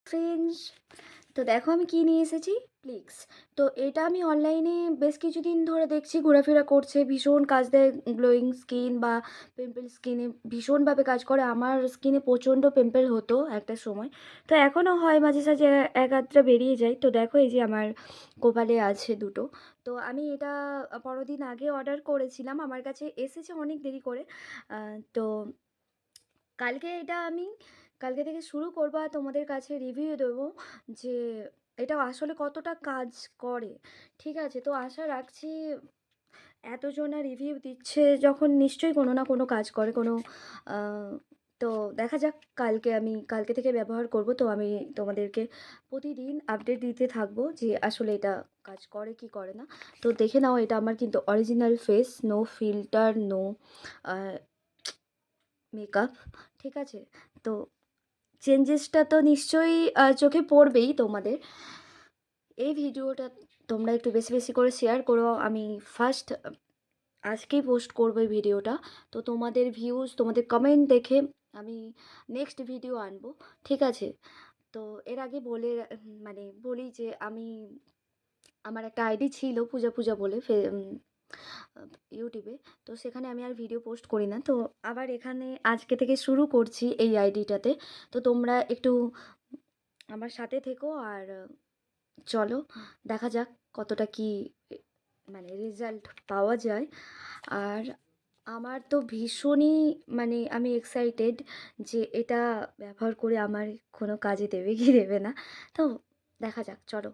Friends, তো দেখো আমি কি নিয়ে এসেছি। প্লিক্স। তো এটা আমি অনলাইনে বেশ কিছুদিন ধরে দেখছি ঘোরাফেরা করছে, ভীষণ কাজ দেয় গ্লোয়িং স্কিন বা পিম্পল স্কিনে ভীষণভাবে কাজ করে। আমার স্কিনে প্রচণ্ড পিম্পল হতো একটা সময়, তো এখনও হয় মাঝে সাঝে, এক আধটা বেরিয়ে যায়। তো দেখো এই যে আমার কপালে আছে দুটো। তো আমি এটা 15 দিন আগে অর্ডার করেছিলাম, আমার কাছে এসেছে অনেক দেরি করে। তো কালকে এটা আমি কালকে থেকে শুরু করবো আর তোমাদের কাছে রিভিউ দেবো যে এটা আসলে কতটা কাজ করে। ঠিক আছে, তো আশা রাখছি এতজনা রিভিউ দিচ্ছে যখন নিশ্চয়ই কোনো না কোনো কাজ করে কোনো আহ, তো দেখা যাক। কালকে থেকে ব্যবহার করব, তো আমি তোমাদেরকে প্রতিদিন আপডেট দিতে থাকবো যে আসলে এটা কাজ করে কি করে না। তো দেখে নাও, এটা আমার কিন্তু original face, no filter, no makeup. ঠিক আছে, তো চেঞ্জেসটা তো নিশ্চয়ই চোখে পড়বেই তোমাদের। এই ভিডিওটা তোমরা একটু বেশি বেশি করে শেয়ার করো। আমি ফার্স্ট আজকেই পোস্ট করবো এই ভিডিওটা। তো তোমাদের ভিউজ, তোমাদের কমেন্ট দেখে আমি নেক্সট ভিডিও আনবো। ঠিক আছে, তো এর আগে মানে বলি যে আমার একটা আইডি ছিল পূজা পূজা বলে ইউটিউবে। তো সেখানে আমি আর ভিডিও পোস্ট করি না, তো আবার এখানে আজকে থেকে শুরু করছি এই আইডিটাতে। তো তোমরা একটু আমার সাথে থেকো আর চলো দেখা যাক কতটা কি মানে রেজাল্ট পাওয়া যায়। আর আমার তো ভীষণই মানে আমি এক্সাইটেড যে এটা ব্যবহার করে আমার কোনো কাজে দেবে কি দেবে না। তো দেখা যাক, চলো।